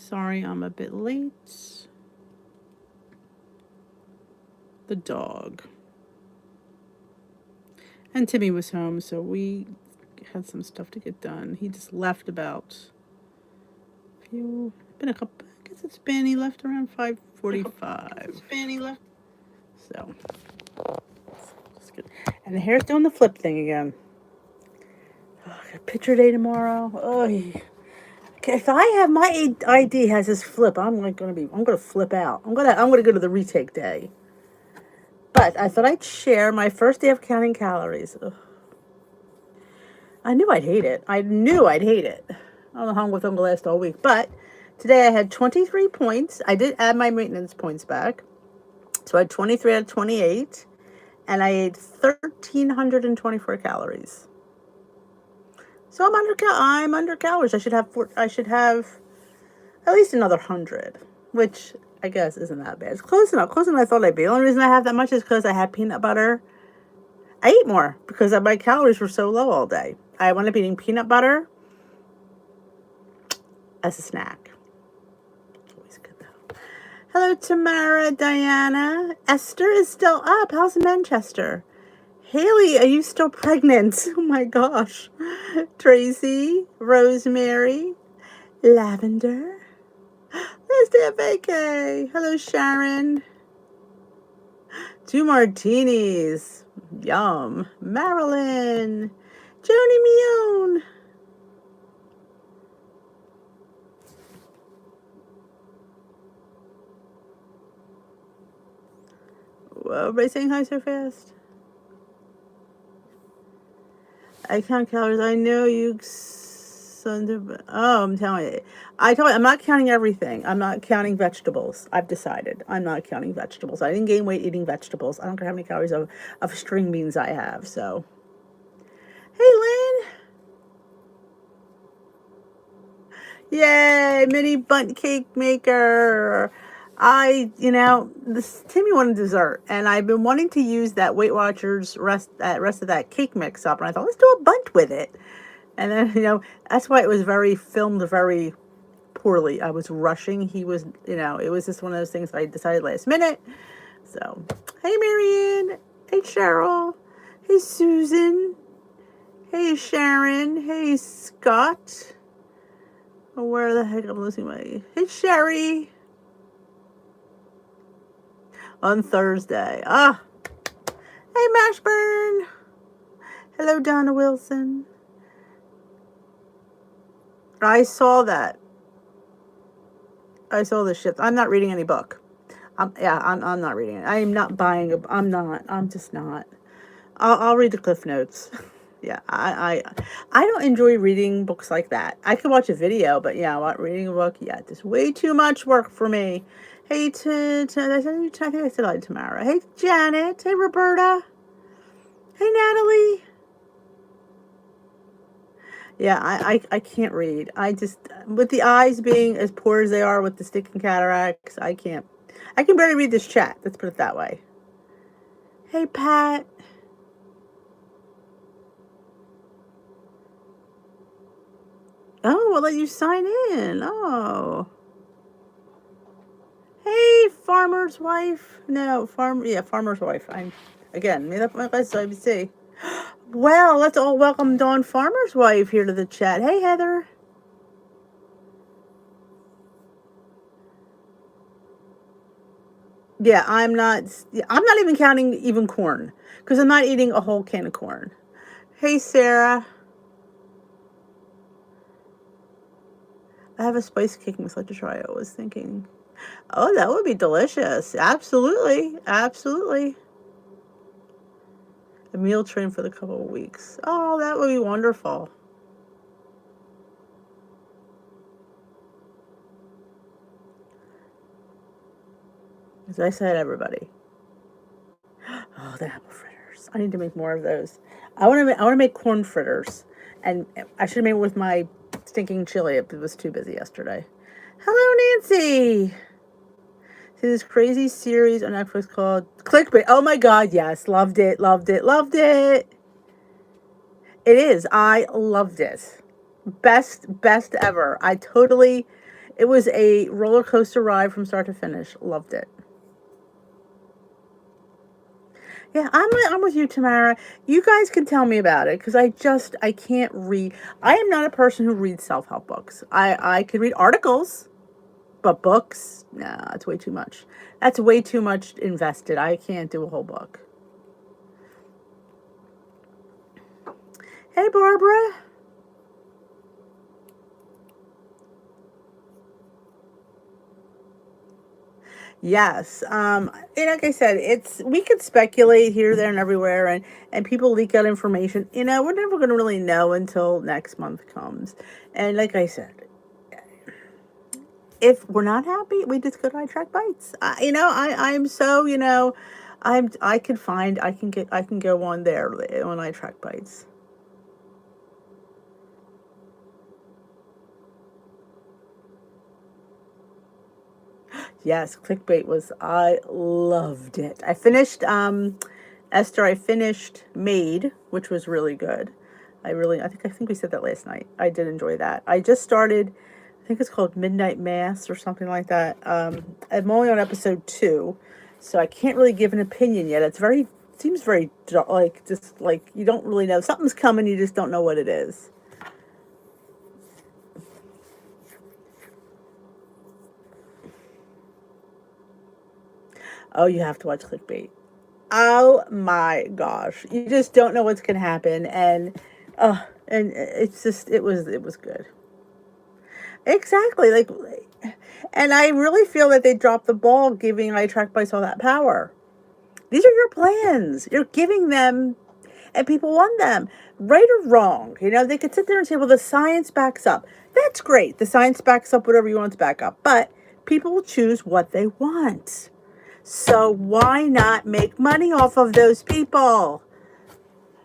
Sorry I'm a bit late. The dog. And Timmy was home, so we had some stuff to get done. He just left about been a couple. I guess it's been he left around 5:45. So, just good. And the hair's doing the flip thing again. Oh, picture day tomorrow. Oh, if I have my ID has this flip, I'm gonna flip out. I'm gonna go to the retake day. But I thought I'd share my first day of counting calories. Ugh. I knew I'd hate it. I knew I'd hate it. I don't know how I'm going to last all week. But today I had 23 points. I did add my maintenance points back. So I had 23 out of 28. And I ate 1,324 calories. So I'm under calories. I should have at least another 100, which I guess isn't that bad. It's close enough. Closer than I thought I'd be. The only reason I have that much is because I had peanut butter. I ate more because my calories were so low all day. I wound up eating peanut butter as a snack. It's always good though. Hello, Tamara, Diana. Esther is still up. How's Manchester? Haley, are you still pregnant? Oh my gosh. Tracy, Rosemary, Lavender. Let's do a vacay. Hello, Sharon. 2 martinis. Yum. Marilyn. Joni Mione. Whoa, everybody saying hi so fast. I count calories. I know you I'm telling you. I'm not counting everything. I'm not counting vegetables. I've decided. I'm not counting vegetables. I didn't gain weight eating vegetables. I don't care how many calories of string beans I have. So, hey, Lynn. Yay, mini bundt cake maker. This Timmy wanted dessert, and I've been wanting to use that Weight Watchers rest of that cake mix up, and I thought, let's do a bundt with it. And then, that's why it was filmed very poorly. I was rushing. It was just one of those things I decided last minute. So, hey, Marianne. Hey, Cheryl. Hey, Susan. Hey, Sharon. Hey, Scott. Oh, where the heck I'm losing my... Hey, Sherry. On Thursday. Hey, Mashburn. Hello, Donna Wilson. I saw that. I saw the shift. I'm not reading any book. I'm not reading it. I am not buying a... I'm just not. I'll read the Cliff Notes. Yeah, I don't enjoy reading books like that. I could watch a video, but reading a book, just way too much work for me. Hey, I think I said hi to Tamara. Hey, Janet. Hey, Roberta. Hey, Natalie. Yeah, I can't read. I just, with the eyes being as poor as they are with the sticking cataracts, I can barely read this chat. Let's put it that way. Hey, Pat. Oh, we'll let you sign in. Oh. Hey, farmer's wife. No, farmer's wife. Again, made up my list so I would see. Well, let's all welcome Dawn Farmer's wife here to the chat. Hey, Heather. Yeah, I'm not even counting even corn because I'm not eating a whole can of corn. Hey, Sarah. I have a spice cake mix like to try. I was thinking, oh, that would be delicious. Absolutely. Absolutely. A meal train for the couple of weeks. Oh, that would be wonderful. As I said, everybody. Oh, the apple fritters. I need to make more of those. I want to make corn fritters. And I should have made it with my stinking chili if it was too busy yesterday. Hello, Nancy. See this crazy series on Netflix called Clickbait. Oh my God, yes. Loved it, loved it, loved it. It is. I loved it. Best ever. It was a roller coaster ride from start to finish. Loved it. Yeah, I'm with you, Tamara. You guys can tell me about it because I can't read. I am not a person who reads self help books. I could read articles, but books, nah, it's way too much. That's way too much invested. I can't do a whole book. Hey, Barbara. Yes. And like I said, it's we could speculate here, there, and everywhere, and people leak out information. We're never going to really know until next month comes. And like I said, if we're not happy, we just go to iTrack Bites. I'm so I can go on there on iTrack Bites. Yes, Clickbait was, I loved it. I finished, Esther, I finished Made, which was really good. I think we said that last night. I did enjoy that. I just started, I think it's called Midnight Mass or something like that. I'm only on episode 2, so I can't really give an opinion yet. Seems very, like, just like, you don't really know. Something's coming, you just don't know what it is. Oh, you have to watch Clickbait. Oh my gosh. You just don't know what's going to happen. And it was good. Exactly. And I really feel that they dropped the ball giving iTrack Bites all that power. These are your plans. You're giving them, and people want them. Right or wrong. They could sit there and say, well, the science backs up. That's great. The science backs up whatever you want to back up. But people will choose what they want. So why not make money off of those people?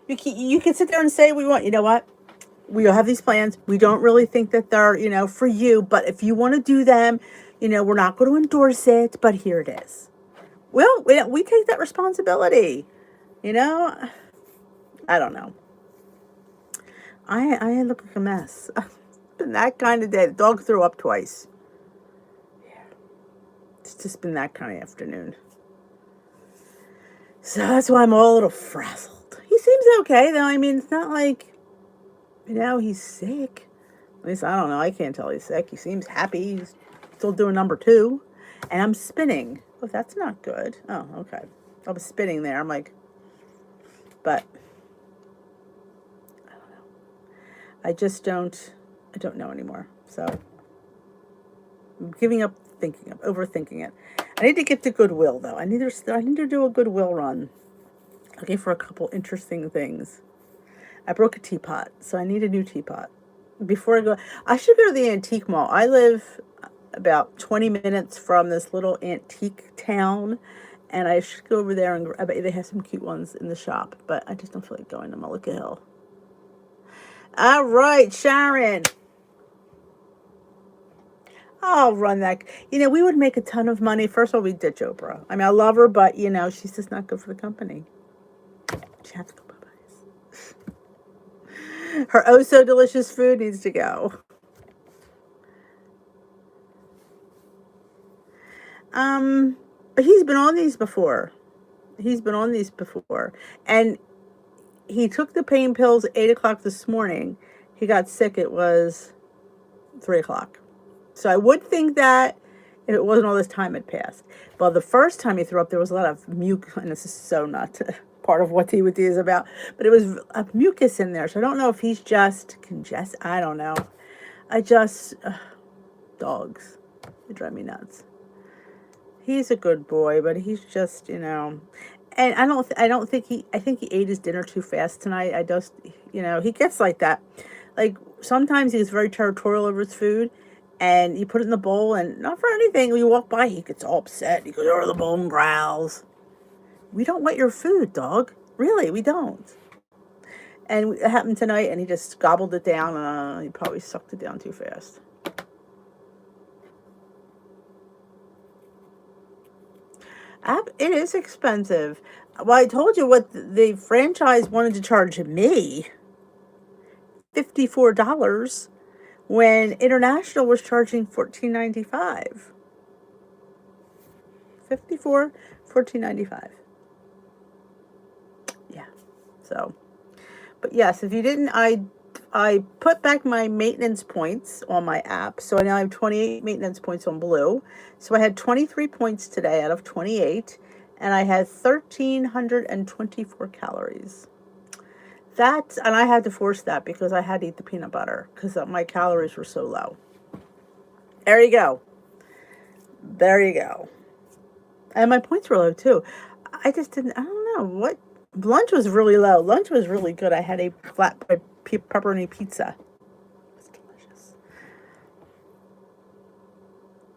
You can sit there and say, you know what? We have these plans. We don't really think that they're, for you. But if you want to do them, we're not going to endorse it. But here it is. Well, we take that responsibility. You know, I don't know. I look like a mess. It's been that kind of day. The dog threw up twice. It's just been that kind of afternoon. So that's why I'm all a little frazzled. He seems okay, though. I mean, it's not like, he's sick. At least I don't know. I can't tell he's sick. He seems happy. He's still doing number 2. And I'm spinning. Oh, that's not good. Oh, okay. I was spinning there. I'm like, but I don't know. I don't know anymore. So I'm giving up overthinking it. I need to get to Goodwill, though. I need to do a Goodwill run. Looking for a couple interesting things. I broke a teapot, so I need a new teapot. Before I go, I should go to the antique mall. I live about 20 minutes from this little antique town, and I should go over there, and I bet they have some cute ones in the shop, but I just don't feel like going to Mullica Hill. All right, Sharon. I'll run that. We would make a ton of money. First of all, we'd ditch Oprah. I mean, I love her, but, she's just not good for the company. She has to go Popeyes. Her oh so delicious food needs to go. But he's been on these before. And he took the pain pills at 8 o'clock this morning. He got sick. It was 3 o'clock. So I would think that if it wasn't all this time had passed. Well, the first time he threw up, there was a lot of mucus, and this is so not part of what TWT is about, but it was a mucus in there. So I don't know if he's just congested. I don't know. Dogs. They drive me nuts. He's a good boy, but he's just, and I think he ate his dinner too fast tonight. He gets like that. Like, sometimes he's very territorial over his food, and you put it in the bowl, and not for anything, when you walk by, he gets all upset. He goes over the bowl and growls. We don't want your food, dog. Really, we don't. And it happened tonight, and he just gobbled it down, and he probably sucked it down too fast. It is expensive. Well, I told you what the franchise wanted to charge me. $54. when International was charging $14.95. 54, $14.95. Yeah. So, but yes, if you didn't, I put back my maintenance points on my app. So I now have 28 maintenance points on Blue. So I had 23 points today out of 28, and I had 1,324 calories. And I had to force that because I had to eat the peanut butter because my calories were so low. There you go. There you go. And my points were low too. I don't know what. Lunch was really low. Lunch was really good. I had a flatbread pepperoni pizza. It was delicious.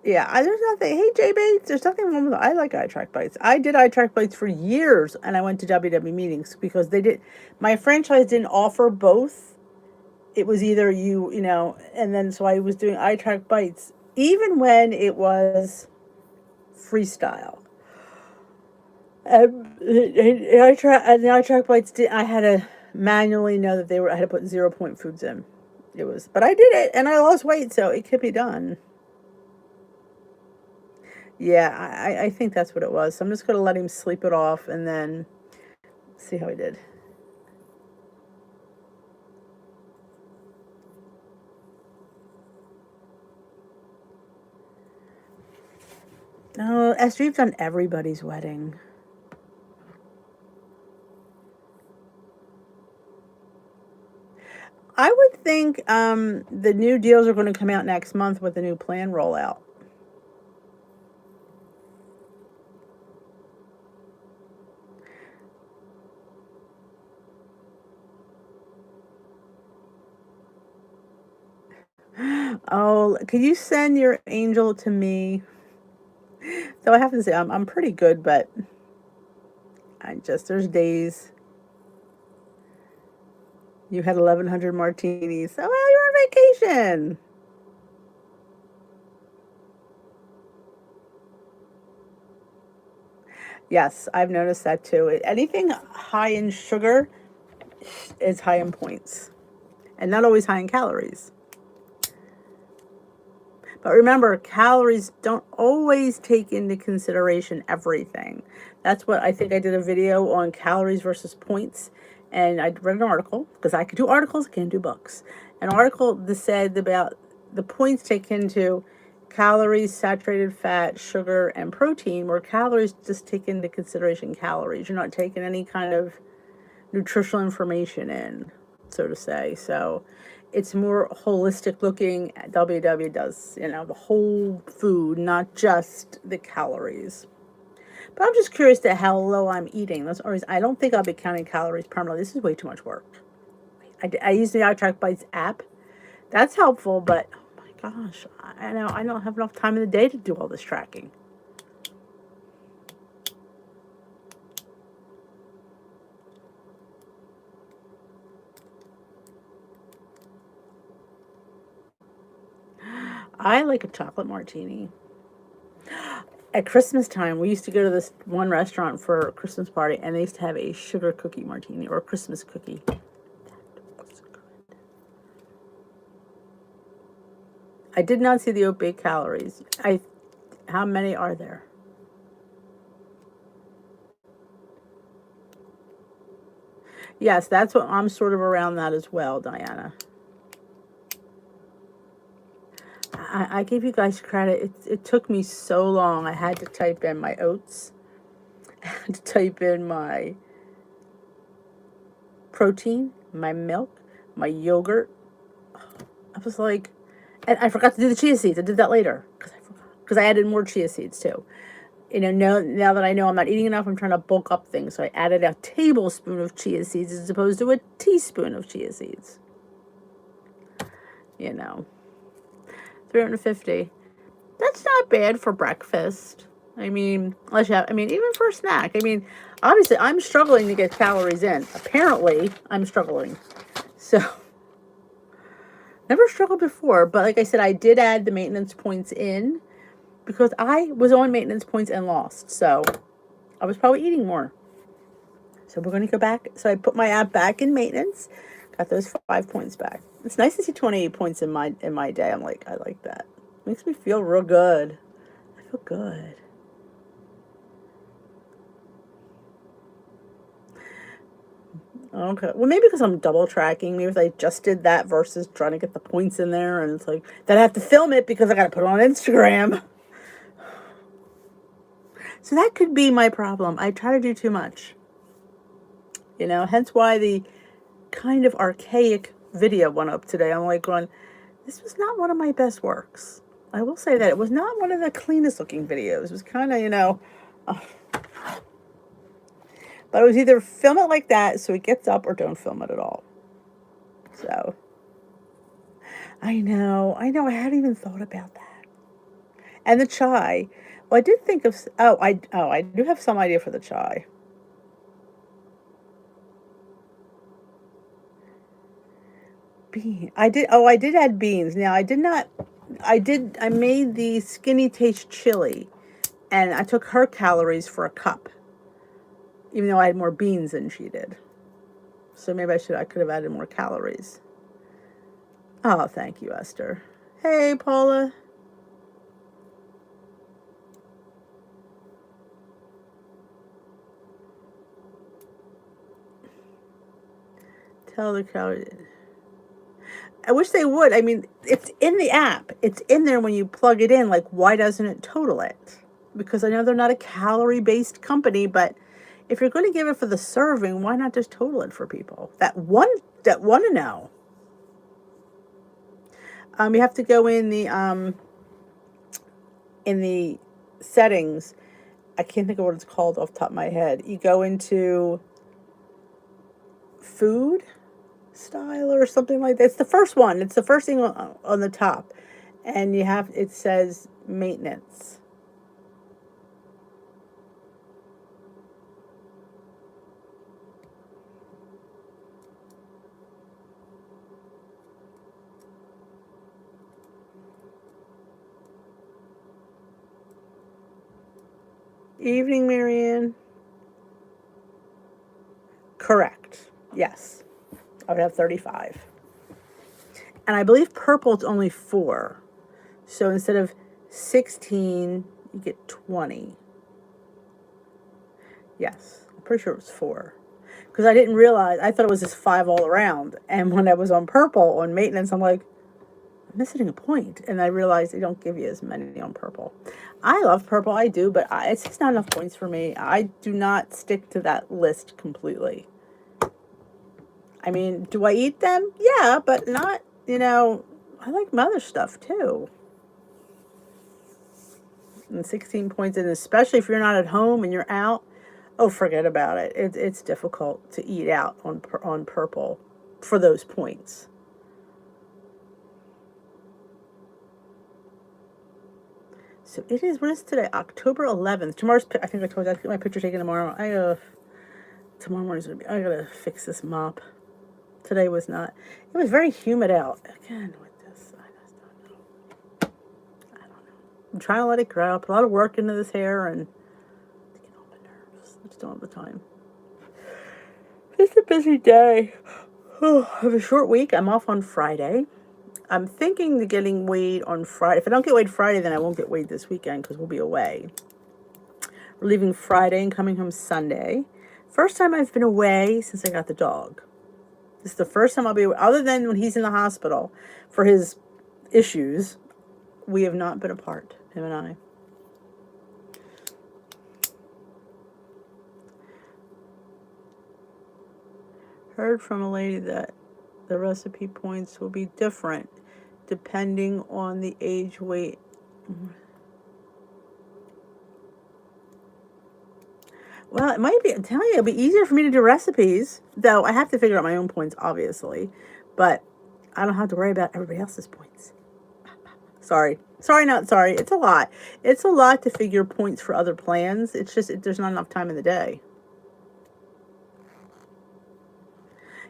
Yeah, there's nothing. Hey, J Bates, there's nothing wrong with. I like eye track bites. I did eye track bites for years, and I went to WW meetings because they did. My franchise didn't offer both. It was either and then so I was doing eye track bites even when it was freestyle. The eye track bites I had to manually know that I had to put 0 point foods in. But I did it and I lost weight, so it could be done. Yeah, I think that's what it was. So I'm just going to let him sleep it off and then see how he did. No, Esther, you've done everybody's wedding. I would think the new deals are going to come out next month with the new plan rollout. Oh, could you send your angel to me? So I have to say, I'm pretty good, but there's days. You had 1,100 martinis. So, well, you're on vacation. Yes, I've noticed that too. Anything high in sugar is high in points, and not always high in calories. But remember, calories don't always take into consideration everything. That's what I think I did a video on calories versus points. And I read an article, because I could do articles, I can't do books. An article that said about the points take into calories, saturated fat, sugar, and protein, where calories just take into consideration calories. You're not taking any kind of nutritional information in, so to say. So it's more holistic looking. WW does, the whole food, not just the calories. But I'm just curious to how low I'm eating. I don't think I'll be counting calories permanently. This is way too much work. I use the iTrack Bites app. That's helpful, but oh my gosh, I know I don't have enough time in the day to do all this tracking. I like a chocolate martini. At Christmas time, we used to go to this one restaurant for a Christmas party, and they used to have a sugar cookie martini or a Christmas cookie. That was good. I did not see the oat bake calories. How many are there? Yes, that's what I'm sort of around that as well, Diana. I give you guys credit. It took me so long. I had to type in my oats. I had to type in my protein, my milk, my yogurt. I was like, and I forgot to do the chia seeds. I did that later because I added more chia seeds too. Now that I know I'm not eating enough, I'm trying to bulk up things. So I added a tablespoon of chia seeds as opposed to a teaspoon of chia seeds. 350. That's not bad for breakfast. Even for a snack. Obviously, I'm struggling to get calories in. Apparently, I'm struggling. So, never struggled before. But like I said, I did add the maintenance points in because I was on maintenance points and lost. So, I was probably eating more. So, we're going to go back. So, I put my app back in maintenance Got those 5 points back. It's nice to see 28 points in my day. I like that. Makes me feel real good. I feel good. Okay. Well, maybe because I'm double tracking. Maybe if I just did that versus trying to get the points in there, and it's like then I have to film it because I got to put it on Instagram. So that could be my problem. I try to do too much. Hence why the kind of archaic video went up today. I'm like going, this was not one of my best works. I will say that it was not one of the cleanest looking videos. It was kind of, but it was either film it like that so it gets up or don't film it at all. So, I know, I hadn't even thought about that. And the chai. Well, I did think of, I do have some idea for the chai. I did add beans. Now, I made the Skinny Taste chili, and I took her calories for a cup, even though I had more beans than she did. So maybe I could have added more calories. Oh, thank you, Esther. Hey, Paula. Tell the calories. I wish they would. I mean, it's in the app. It's in there when you plug it in. Like, why doesn't it total it? Because I know they're not a calorie-based company, but if you're going to give it for the serving, why not just total it for people that want to know? You have to go in the settings. I can't think of what it's called off the top of my head. You go into food style or something like that. It's the first one. It's the first thing on the top, and it says maintenance. Evening, Marianne. Correct. Yes. I would have 35. And I believe purple is only 4. So instead of 16, you get 20. Yes. I'm pretty sure it was 4. Because I didn't realize, I thought it was just 5 all around. And when I was on purple, on maintenance, I'm like, I'm missing a point. And I realized they don't give you as many on purple. I love purple, I do, but it's just not enough points for me. I do not stick to that list completely. I mean, do I eat them? Yeah, but not, I like my other stuff too. And 16 points, and especially if you're not at home and you're out, oh, forget about it. It's difficult to eat out on purple for those points. So it is, what is today? October 11th. I think I told you I'd get my picture taken tomorrow. Tomorrow morning's going to be, I got to fix this mop. Today was not. It was very humid out. Again, with this, I just don't know. I don't know. I'm trying to let it grow. Put a lot of work into this hair, and it's getting on my nerves. I just don't have the time. It's a busy day. I have a short week. I'm off on Friday. I'm thinking of getting weighed on Friday. If I don't get weighed Friday, then I won't get weighed this weekend because we'll be away. We're leaving Friday and coming home Sunday. First time I've been away since I got the dog. This is the first time I'll be, other than when he's in the hospital for his issues, we have not been apart, him and I. Heard from a lady that the recipe points will be different depending on the age, weight. Well, it might be, I'm telling you, it'll be easier for me to do recipes, though I have to figure out my own points, obviously, but I don't have to worry about everybody else's points. Sorry, not sorry. It's a lot. It's a lot to figure points for other plans. It's just, there's not enough time in the day.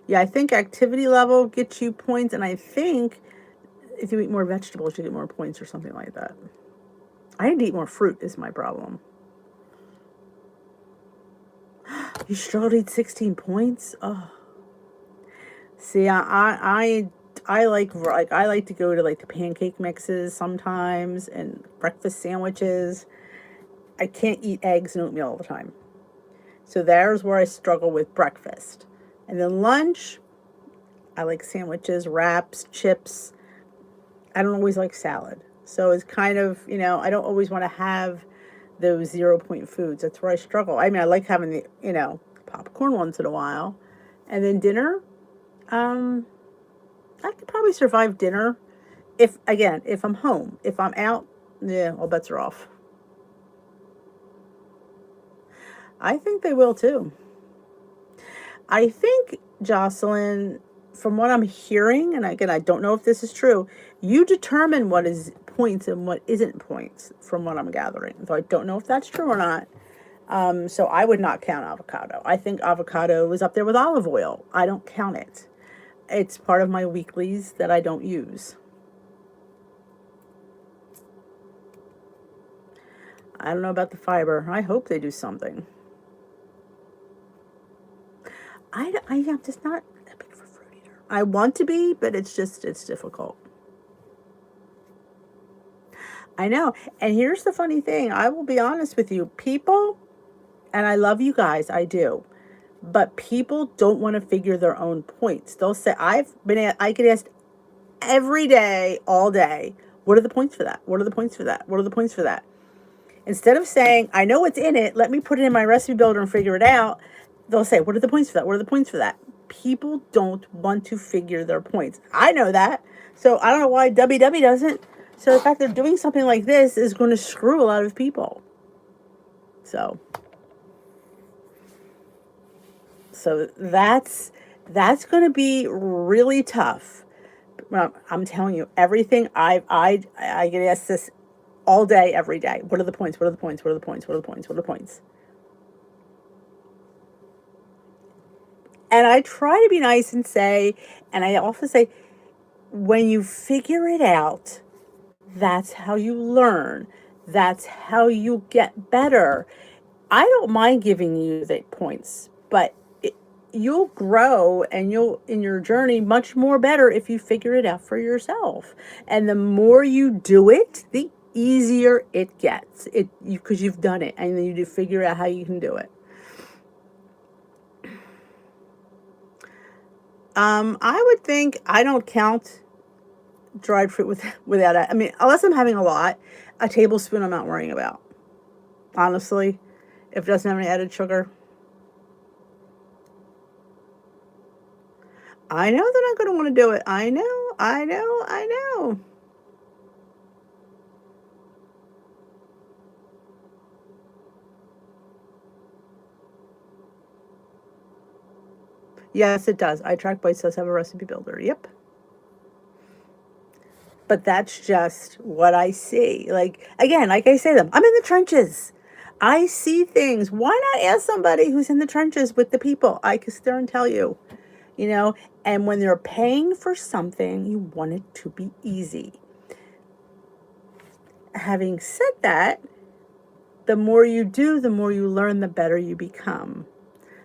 Yeah, I think activity level gets you points, and I think if you eat more vegetables, you get more points or something like that. I need to eat more fruit is my problem. You struggled to eat 16 points? Oh. See, I I like to go to like the pancake mixes sometimes and breakfast sandwiches. I can't eat eggs and oatmeal all the time. So there's where I struggle with breakfast. And then lunch, I like sandwiches, wraps, chips. I don't always like salad. So it's kind of, I don't always want to have those 0 point foods. That's where I struggle. I mean, I like having the, popcorn once in a while. And then dinner, um, I could probably survive dinner if I'm home. If I'm out, yeah, all bets are off. I think they will too. I think, Jocelyn, from what I'm hearing, and again, I don't know if this is true, you determine what is points and what isn't points from what I'm gathering. So I don't know if that's true or not. So I would not count avocado. I think avocado is up there with olive oil. I don't count it. It's part of my weeklies that I don't use. I don't know about the fiber. I hope they do something. I'm just not that big of a fruit eater. I want to be, but it's difficult. I know. And here's the funny thing. I will be honest with you. People, and I love you guys, I do. But people don't want to figure their own points. They'll say, I get asked every day, all day, what are the points for that? What are the points for that? What are the points for that? Instead of saying, I know what's in it, let me put it in my recipe builder and figure it out, they'll say, what are the points for that? What are the points for that? People don't want to figure their points. I know that. So I don't know why WW doesn't. So the fact they're doing something like this is going to screw a lot of people. So that's going to be really tough. I'm telling you, everything I get asked this all day, every day. What are the points? What are the points? What are the points? What are the points? What are the points? And I try to be nice and say, and I often say, when you figure it out, that's how you learn. That's how you get better. I don't mind giving you the points, but you'll grow and you'll in your journey much more better if you figure it out for yourself. And the more you do it, the easier it gets. Because you've done it and then you do figure out how you can do it. I would think I don't count dried fruit without it. I mean, unless I'm having a lot, a tablespoon I'm not worrying about. Honestly, if it doesn't have any added sugar. I know they're not going to want to do it. I know. Yes, it does. iTrack Bites does have a recipe builder. Yep. But that's just what I see. Like, again, like I say them, I'm in the trenches. I see things. Why not ask somebody who's in the trenches with the people? I can sit there and tell you, you know, and when they're paying for something, you want it to be easy. Having said that, the more you do, the more you learn, the better you become.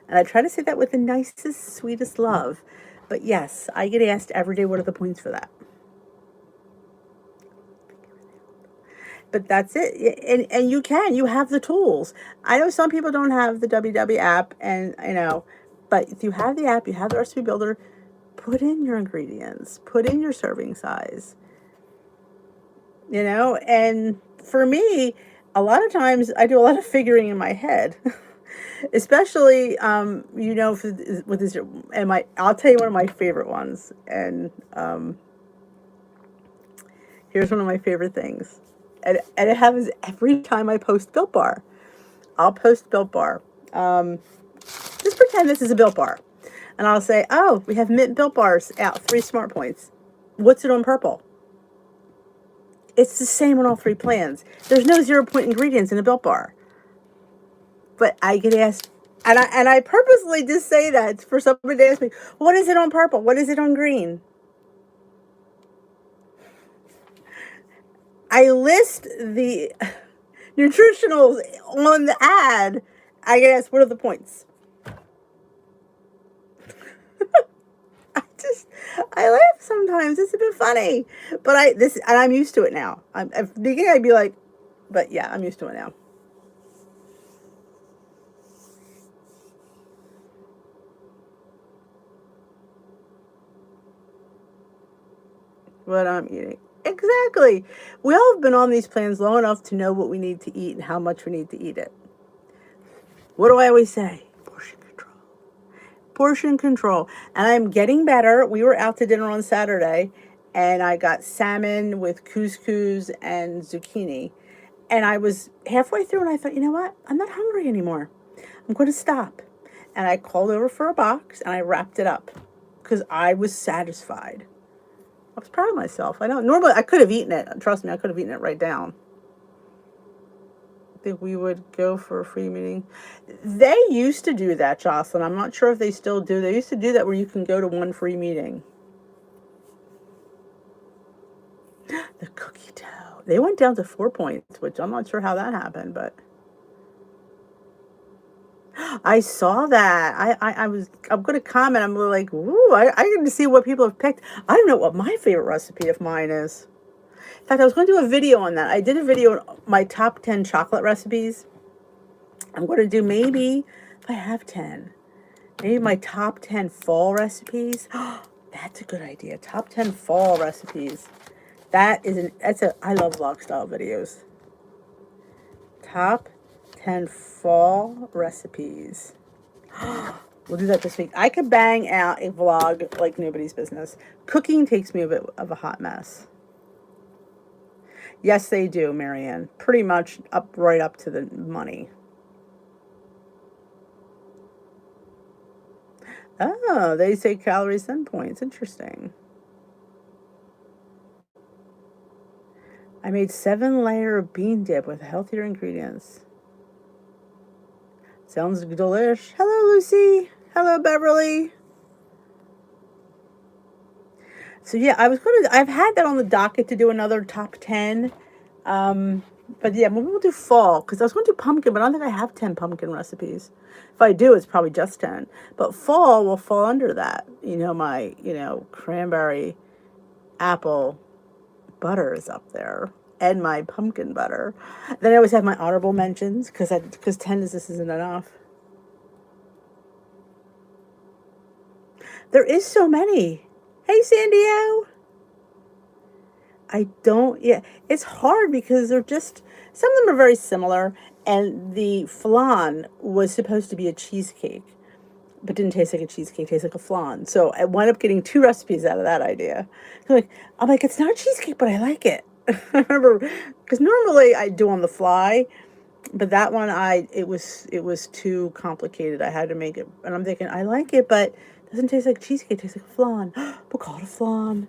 And I try to say that with the nicest, sweetest love. But yes, I get asked every day, what are the points for that? But that's it. And you have the tools. I know some people don't have the WW app, and but if you have the app, you have the recipe builder, put in your ingredients, put in your serving size, and for me, a lot of times I do a lot of figuring in my head. Especially, with this, I'll tell you one of my favorite ones, and here's one of my favorite things, and it happens every time I post Built Bar. I'll post Built Bar. Just pretend this is a Built Bar, and I'll say, "Oh, we have mint Built Bars out, 3 smart points. What's it on purple?" It's the same on all 3 plans. There's no 0 point ingredients in a Built Bar. But I get asked, and I purposely just say that for somebody to ask me, what is it on purple? What is it on green? I list the nutritionals on the ad. I get asked, what are the points? Just, I laugh sometimes. It's a bit funny, but and I'm used to it now. At the beginning, I'd be like, but yeah, I'm used to it now. What I'm eating. Exactly. We all have been on these plans long enough to know what we need to eat and how much we need to eat it. What do I always say? Portion control. Portion control. And I'm getting better. We were out to dinner on Saturday and I got salmon with couscous and zucchini. And I was halfway through and I thought, you know what? I'm not hungry anymore. I'm going to stop. And I called over for a box and I wrapped it up because I was satisfied. I was proud of myself. I know normally I could have eaten it. Trust me, I could have eaten it right down. I think we would go for a free meeting. They used to do that, Jocelyn. I'm not sure if they still do. They used to do that where you can go to one free meeting. The cookie dough. They went down to 4 points, which I'm not sure how that happened, but I saw that. I'm going to comment. I'm like, ooh, I get to see what people have picked. I don't know what my favorite recipe of mine is. In fact, I was going to do a video on that. I did a video on my top 10 chocolate recipes. I'm going to do maybe, if I have 10, maybe my top 10 fall recipes. That's a good idea. Top 10 fall recipes. I love vlog style videos. Top 10 fall recipes. We'll do that this week. I could bang out a vlog like nobody's business. Cooking takes me a bit of a hot mess. Yes, they do, Marianne. Pretty much right up to the money. Oh, they say calories then points. Interesting. I made 7-layer bean dip with healthier ingredients. Sounds delish. Hello, Lucy. Hello, Beverly. So yeah, I've had that on the docket to do another top 10. But yeah, maybe we'll do fall because I was going to do pumpkin, but I don't think I have 10 pumpkin recipes. If I do, it's probably just 10. But fall will fall under that. My cranberry apple butter is up there and my pumpkin butter. Then I always have my honorable mentions because 10 isn't enough. There is so many. Hey, Sandio. Yeah, it's hard because some of them are very similar, and the flan was supposed to be a cheesecake, but didn't taste like a cheesecake, tasted like a flan. So I wound up getting 2 recipes out of that idea. I'm like, it's not a cheesecake, but I like it. I remember, because normally I do on the fly, but that one it was too complicated. I had to make it, and I'm thinking, I like it, but it doesn't taste like cheesecake, it tastes like a flan. We'll call it a flan.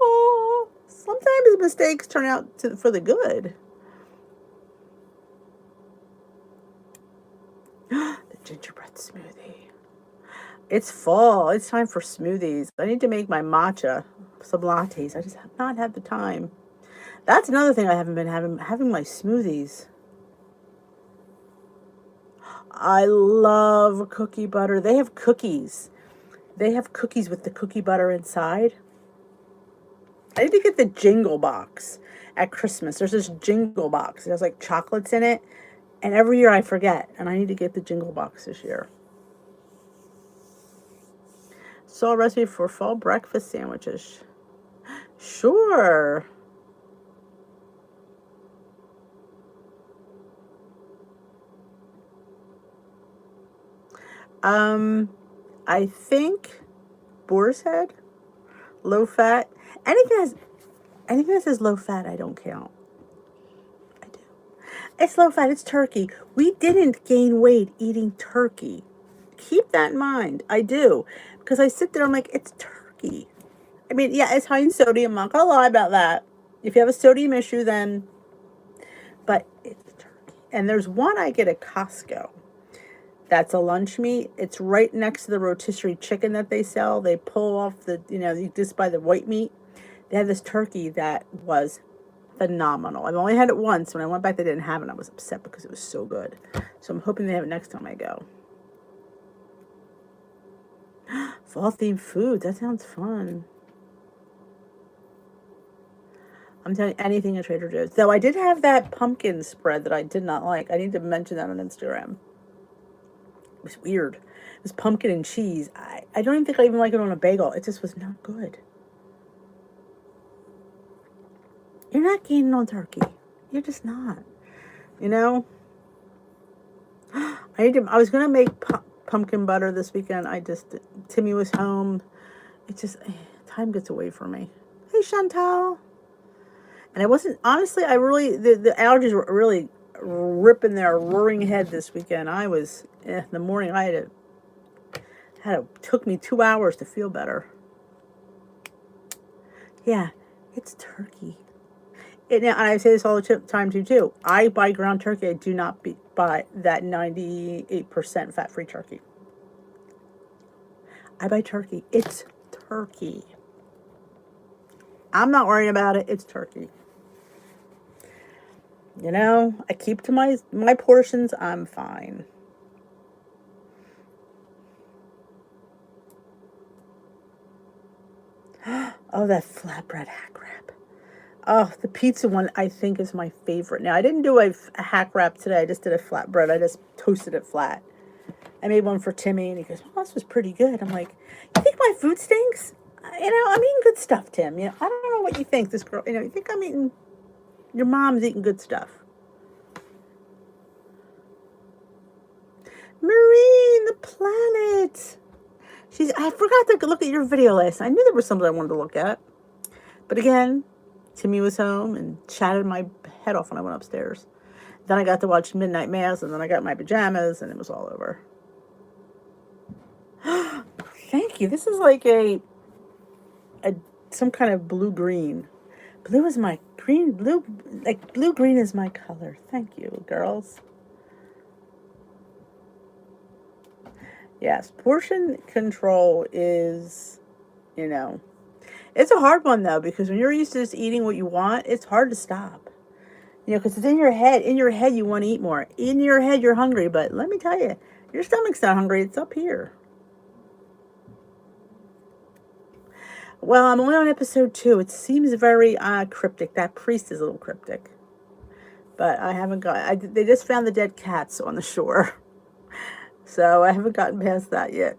Oh, sometimes mistakes turn out for the good. The gingerbread smoothie. It's fall. It's time for smoothies. I need to make my matcha, some lattes. I just have not had the time. That's another thing I haven't been having my smoothies. I love cookie butter. They have cookies. They have cookies with the cookie butter inside. I need to get the jingle box at Christmas. There's this jingle box. It has like chocolates in it. And every year I forget. And I need to get the jingle box this year. Saw a recipe for fall breakfast sandwiches. Sure. I think boar's head, low fat. Anything that says low fat, I don't count. I do. It's low fat. It's turkey. We didn't gain weight eating turkey. Keep that in mind. I do. Because I sit there, I'm like, it's turkey. I mean, yeah, it's high in sodium. I'm not going to lie about that. If you have a sodium issue, then... But it's turkey. And there's one I get at Costco. That's a lunch meat. It's right next to the rotisserie chicken that they sell. They pull off you just buy the white meat. They had this turkey that was phenomenal. I've only had it once. When I went back, they didn't have it. I was upset because it was so good. So I'm hoping they have it next time I go. Fall themed food. That sounds fun. I'm telling you, anything at Trader Joe's. Though I did have that pumpkin spread that I did not like. I need to mention that on Instagram. It was weird. It was pumpkin and cheese. I don't even think I even like it on a bagel. It just was not good. You're not gaining on turkey. You're just not. You know? I was going to make pumpkin butter this weekend. Timmy was home. It just, time gets away from me. Hey, Chantal. And I wasn't, honestly, the allergies were really ripping their roaring head this weekend. In the morning, took me 2 hours to feel better. Yeah, it's turkey. And I say this all the time too. I buy ground turkey. I do not buy that 98% fat-free turkey. I buy turkey. It's turkey. I'm not worrying about it. It's turkey. You know, I keep to my portions. I'm fine. Oh, that flatbread hack wrap. Oh, the pizza one I think is my favorite. Now, I didn't do a hack wrap today. I just did a flatbread. I just toasted it flat. I made one for Timmy, and he goes, "Oh, this was pretty good." I'm like, "You think my food stinks?" You know, I'm eating good stuff, Tim. You know, I don't know what you think. This girl, you think I'm eating? Your mom's eating good stuff. Marine, the planet. I forgot to look at your video last night. I knew there was something I wanted to look at. But again, Timmy was home and chatted my head off when I went upstairs. Then I got to watch Midnight Mass, and then I got my pajamas, and it was all over. Thank you. This is like some kind of blue-green. Blue is my green. Blue-green is my color. Thank you, girls. Yes, portion control is, it's a hard one, though, because when you're used to just eating what you want, it's hard to stop. Because it's in your head. In your head, you want to eat more. In your head, you're hungry. But let me tell you, your stomach's not hungry. It's up here. Well, I'm only on episode 2. It seems very cryptic. That priest is a little cryptic. But I haven't they just found the dead cats on the shore. So I haven't gotten past that yet.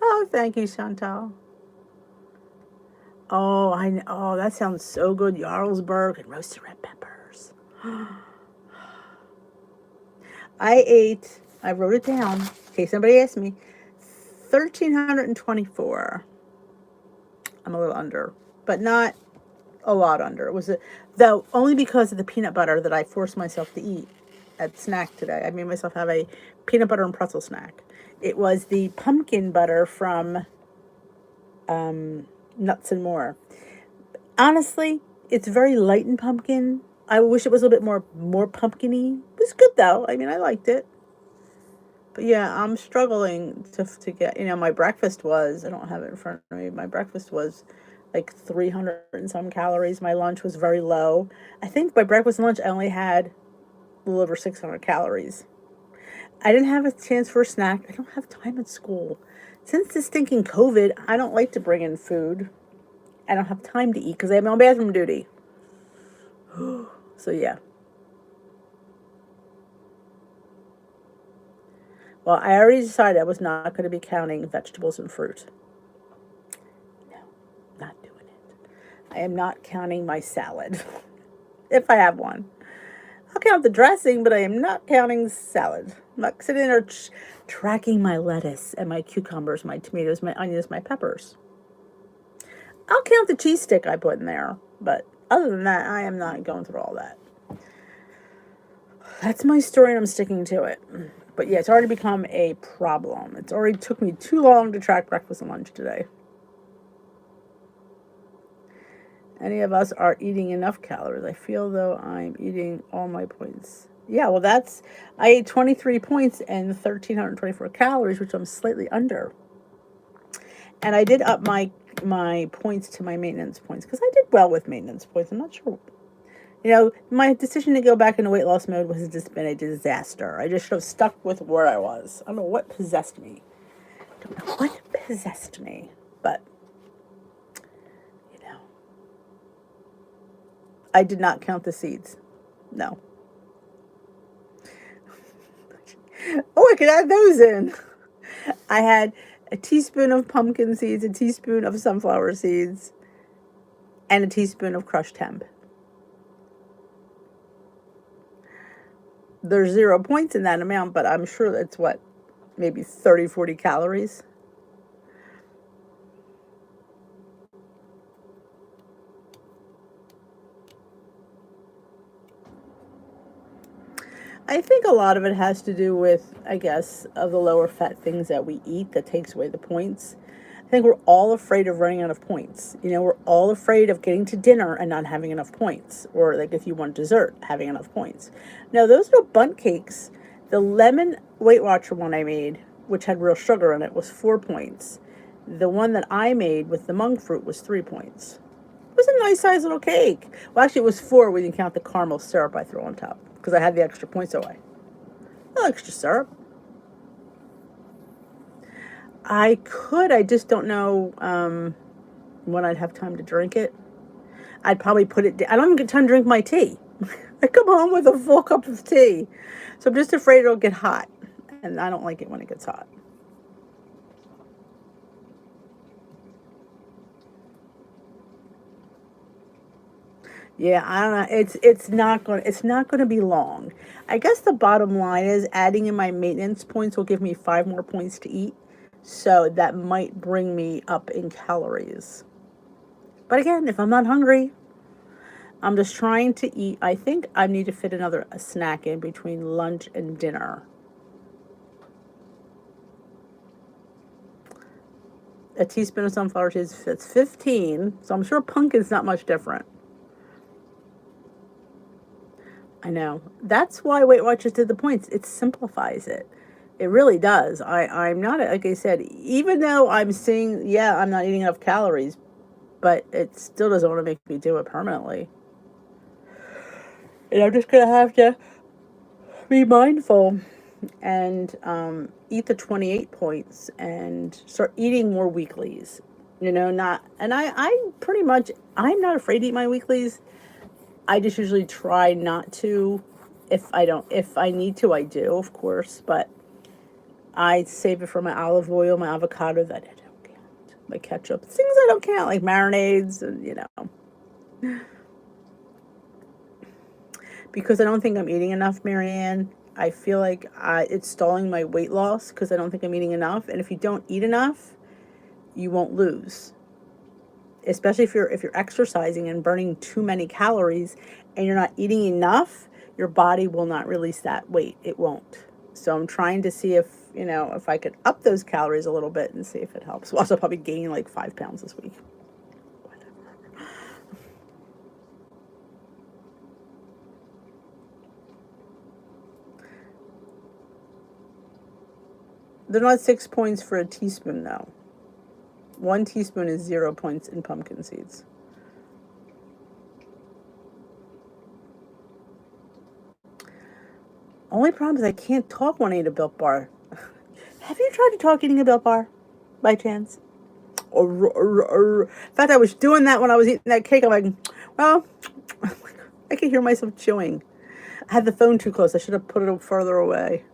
Oh, thank you, Chantal. Oh, oh, that sounds so good. Jarlsberg and roasted red peppers. I wrote it down in case somebody asked me, 1,324. I'm a little under, but not a lot under. It was though only because of the peanut butter that I forced myself to eat at snack today. I made myself have a peanut butter and pretzel snack. It was the pumpkin butter from Nuts and More. Honestly, it's very light in pumpkin. I wish it was a little bit more pumpkin-y. It was good though. I mean, I liked it. But yeah, I'm struggling to get, my breakfast was, I don't have it in front of me, my breakfast was like 300 and some calories. My lunch was very low. I think by breakfast and lunch, I only had a little over 600 calories. I didn't have a chance for a snack. I don't have time at school. Since the stinking COVID, I don't like to bring in food. I don't have time to eat because I have my own bathroom duty. So yeah. Well, I already decided I was not going to be counting vegetables and fruit. No, not doing it. I am not counting my salad, if I have one. I'll count the dressing, but I am not counting salad. I'm not sitting there tracking my lettuce and my cucumbers, my tomatoes, my onions, my peppers. I'll count the cheese stick I put in there, but other than that, I am not going through all that. That's my story, and I'm sticking to it. But yeah, it's already become a problem. It's already took me too long to track breakfast and lunch today. Any of us are eating enough calories. I feel though I'm eating all my points. Yeah, well I ate 23 points and 1,324 calories, which I'm slightly under. And I did up my points to my maintenance points because I did well with maintenance points. I'm not sure. My decision to go back into weight loss mode has just been a disaster. I just should have stuck with where I was. I don't know what possessed me. Don't know what possessed me, but, you know, I did not count the seeds. No. Oh, I could add those in. I had a teaspoon of pumpkin seeds, a teaspoon of sunflower seeds, and a teaspoon of crushed hemp. There's 0 points in that amount, but I'm sure that's what, maybe 30, 40 calories. I think a lot of it has to do with, I guess, of the lower fat things that we eat that takes away the points. I think we're all afraid of running out of points. You know, we're all afraid of getting to dinner and not having enough points. Or like if you want dessert, having enough points. Now, those little bundt cakes, the lemon Weight Watcher one I made, which had real sugar in it, was 4 points. The one that I made with the monk fruit was 3 points. It was a nice size little cake. Well, actually, it was 4 when you count the caramel syrup I threw on top, because I had the extra points away. No extra syrup. I could. I just don't know when I'd have time to drink it. I'd probably put it down. I don't even get time to drink my tea. I come home with a full cup of tea. So I'm just afraid it'll get hot. And I don't like it when it gets hot. Yeah, I don't know. It's not going to be long. I guess the bottom line is adding in my maintenance points will give me 5 more points to eat. So that might bring me up in calories. But again, if I'm not hungry, I'm just trying to eat. I think I need to fit another snack in between lunch and dinner. A teaspoon of sunflower seeds fits 15, so I'm sure pumpkin's not much different. I know. That's why Weight Watchers did the points. It simplifies it. It really does. I'm not, like I said, even though I'm seeing, yeah, I'm not eating enough calories, but it still doesn't want to make me do it permanently. And I'm just going to have to be mindful and eat the 28 points and start eating more weeklies. You know, not, and I pretty much, I'm not afraid to eat my weeklies. I just usually try not to. If I need to, I do, of course, but I save it for my olive oil, my avocado that I don't count, my ketchup, things I don't count, like marinades, and because I don't think I'm eating enough, Marianne. I feel like it's stalling my weight loss because I don't think I'm eating enough. And if you don't eat enough, you won't lose. Especially if you're exercising and burning too many calories and you're not eating enough, your body will not release that weight. It won't. So I'm trying to see if I could up those calories a little bit and see if it helps. We'll also probably gain like 5 pounds this week. They're not 6 points for a teaspoon, though. 1 teaspoon is 0 points in pumpkin seeds. Only problem is I can't talk when I eat a Built Bar. Have you tried to talk eating a Built Bar, by chance? In fact, I was doing that when I was eating that cake. I'm like, well, I can hear myself chewing. I had the phone too close. I should have put it further away.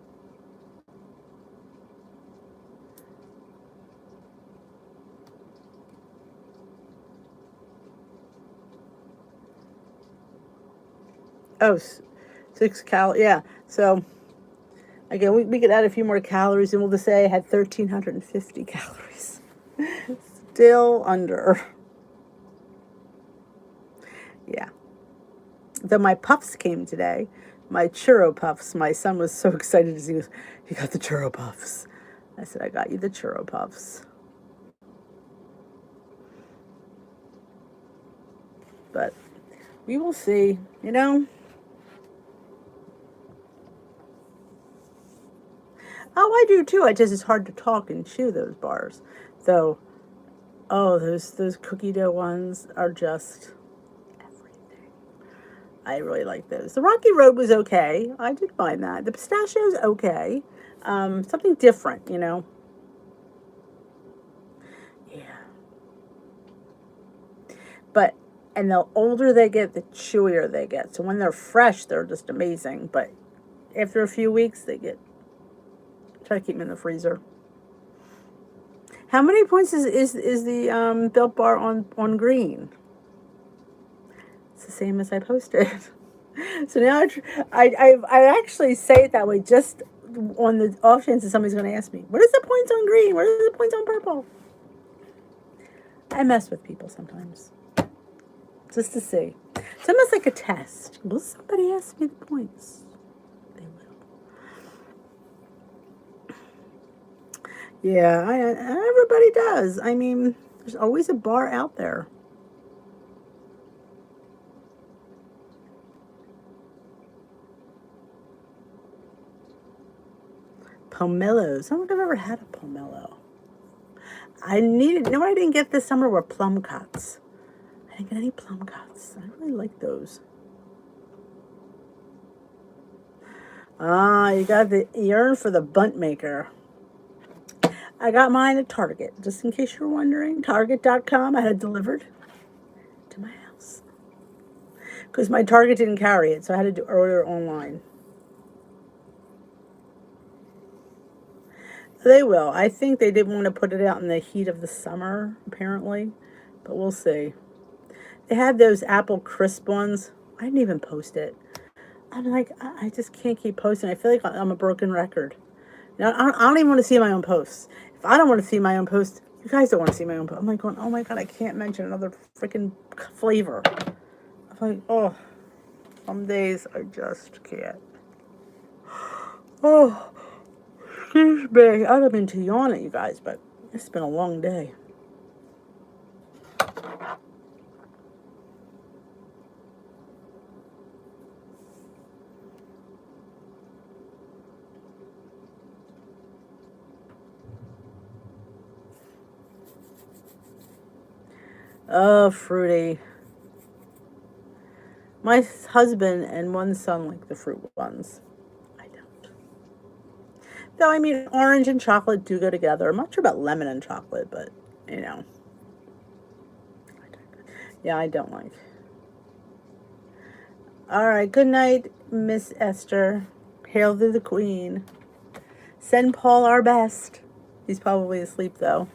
Oh, 6 calories. Yeah. So, again, we could add a few more calories, and we'll just say I had 1,350 calories. Still under. Yeah. Then my puffs came today. My churro puffs. My son was so excited to see. He goes, "You got the churro puffs." I said, "I got you the churro puffs." But we will see. Oh, I do too. It's hard to talk and chew those bars. Though, oh, those cookie dough ones are just everything. I really like those. The Rocky Road was okay. I did find that. The pistachio's okay. Something different. And the older they get, the chewier they get. So when they're fresh, they're just amazing. But after a few weeks, try to keep them in the freezer. How many points is the Built Bar on green? It's the same as I posted. So now I actually say it that way just on the off chance that somebody's going to ask me, what is the points on green? What is the points on purple? I mess with people sometimes. Just to see. It's almost like a test. Will somebody ask me the points? They will. Yeah, everybody does. I mean, there's always a bar out there. Pomelos. I don't think I've ever had a pomelo. I didn't get this summer were plum cuts. I didn't get any plum cuts. I really like those. You got the yearn for the bunt maker. I got mine at Target, just in case you're wondering. Target.com. I had it delivered to my house. Because my Target didn't carry it, so I had to order it online. They will. I think they didn't want to put it out in the heat of the summer, apparently. But we'll see. They had those apple crisp ones. I didn't even post it. I'm like, I just can't keep posting. I feel like I'm a broken record. Now, I don't even want to see my own posts. If I don't want to see my own posts, you guys don't want to see my own posts. I'm like going, oh my God, I can't mention another freaking flavor. I'm like, oh, some days I just can't. Oh, excuse me. I don't mean to yawn at you guys, but it's been a long day. Oh, fruity. My husband and one son like the fruit ones. I don't. Though, I mean, orange and chocolate do go together. I'm not sure about lemon and chocolate, but, you know. Yeah, I don't like. All right, good night, Miss Esther. Hail to the Queen. Send Paul our best. He's probably asleep, though.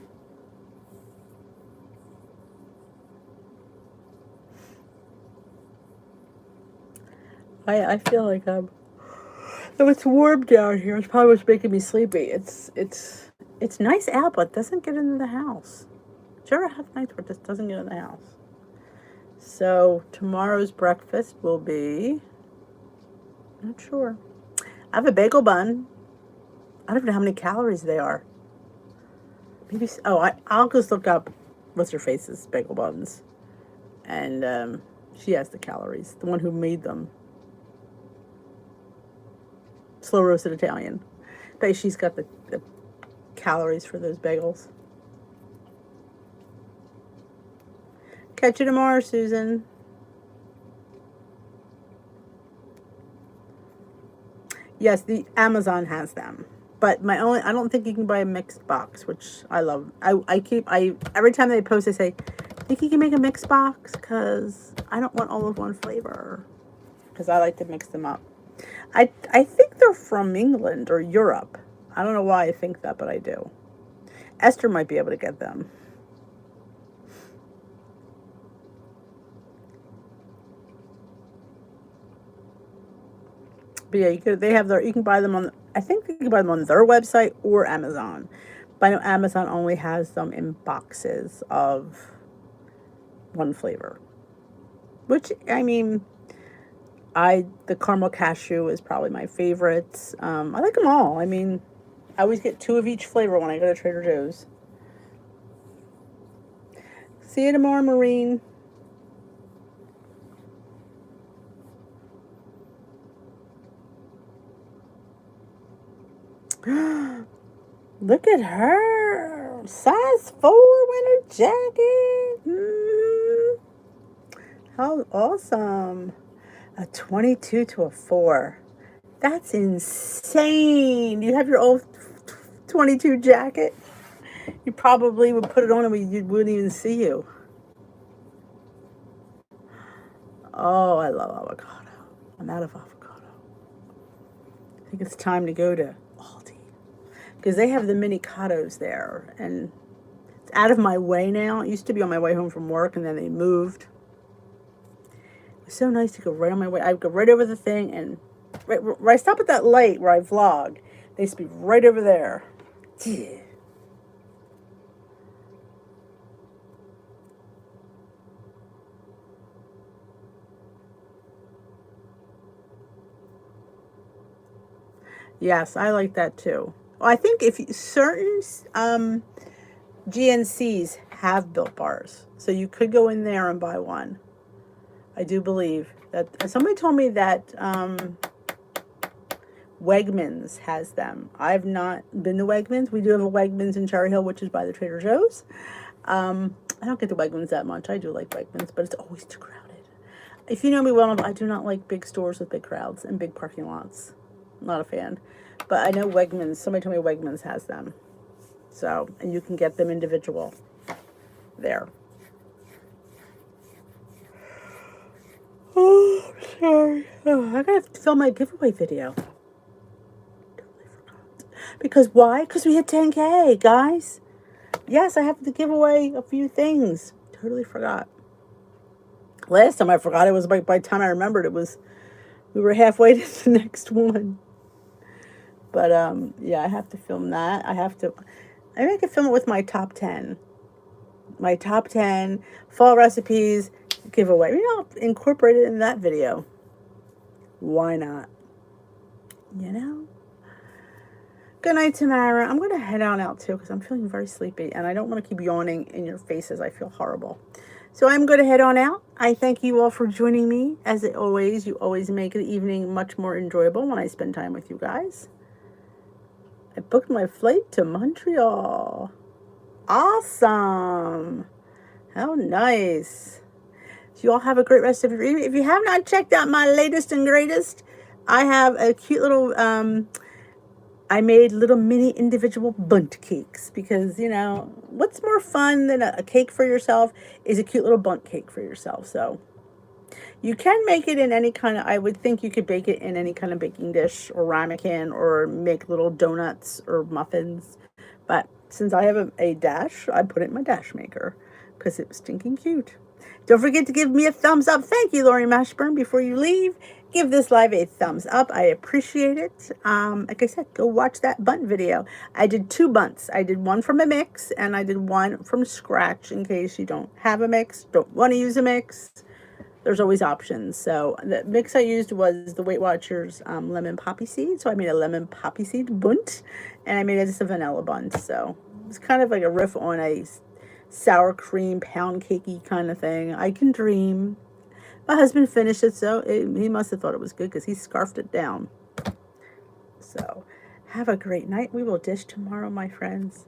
I feel like though it's warm down here. It's probably what's making me sleepy. It's nice out, but it doesn't get into the house. Do you ever have nights where it just doesn't get in the house? So tomorrow's breakfast will be, not sure. I have a bagel bun. I don't even know how many calories they are. Maybe, I'll just look up what's her face's bagel buns. And she has the calories. The one who made them. Slow roasted Italian. Bet she's got the calories for those bagels. Catch you tomorrow, Susan. Yes, the Amazon has them. But I don't think you can buy a mixed box, which I love. Every time they post, I say, think you can make a mixed box? Because I don't want all of one flavor. Because I like to mix them up. I think they're from England or Europe. I don't know why I think that, but I do. Esther might be able to get them. But yeah, you can buy them on, I think you can buy them on their website or Amazon. But I know Amazon only has them in boxes of one flavor. Which, I mean, the caramel cashew is probably my favorite. I like them all. I mean, I always get 2 of each flavor when I go to Trader Joe's. See you tomorrow, Maureen. Look at her. Size 4 winter jacket. How awesome. A 22 to a 4. That's insane. You have your old 22 jacket. You probably would put it on and we wouldn't even see you. Oh, I love avocado. I'm out of avocado. I think it's time to go to Aldi because they have the mini cados there, and it's out of my way now. It used to be on my way home from work, and then they moved. It was so nice to go right on my way. I would go right over the thing, and right where I stop at that light where I vlog, they used to be right over there. Yes, I like that too. Well, I think if certain GNCs have Built Bars, so you could go in there and buy one. I do believe that somebody told me that Wegmans has them. I've not been to Wegmans. We do have a Wegmans in Cherry Hill, which is by the Trader Joe's. I don't get to Wegmans that much. I do like Wegmans, but it's always too crowded. If you know me well enough, I do not like big stores with big crowds and big parking lots. Not a fan. But I know Wegmans, somebody told me Wegmans has them. So, and you can get them individual there. Oh, sorry. Oh, I gotta film my giveaway video. Totally forgot. Because why? Because we hit 10K, guys. Yes, I have to give away a few things. Totally forgot. Last time I forgot, it was by the time I remembered we were halfway to the next one. But yeah, I have to film that. I could film it with my top 10. My top 10 fall recipes giveaway. Maybe I'll incorporate it in that video. Why not? You know? Good night, Tamara. I'm going to head on out too because I'm feeling very sleepy and I don't want to keep yawning in your faces. I feel horrible. So I'm going to head on out. I thank you all for joining me. As always, you always make the evening much more enjoyable when I spend time with you guys. I booked my flight to Montreal. Awesome. How nice. So you all have a great rest of your evening. If you have not checked out my latest and greatest, I have a cute little, I made little mini individual bundt cakes because, you know, what's more fun than a cake for yourself is a cute little bundt cake for yourself. So you can make it in any kind of, I would think you could bake it in any kind of baking dish or ramekin or make little donuts or muffins. But since I have a dash, I put it in my dash maker because it was stinking cute. Don't forget to give me a thumbs up. Thank you, Lori Mashburn. Before you leave, give this live a thumbs up. I appreciate it. Like I said, go watch that bundt video. I did 2 buntts. I did one from a mix and I did one from scratch in case you don't have a mix, don't want to use a mix. There's always options. So the mix I used was the Weight Watchers lemon poppy seed. So I made a lemon poppy seed bundt, and I made it just a vanilla bundt. So it's kind of like a riff on a sour cream pound cakey kind of thing. I can dream. My husband finished it, so he must have thought it was good because he scarfed it down. So have a great night. We will dish tomorrow, my friends.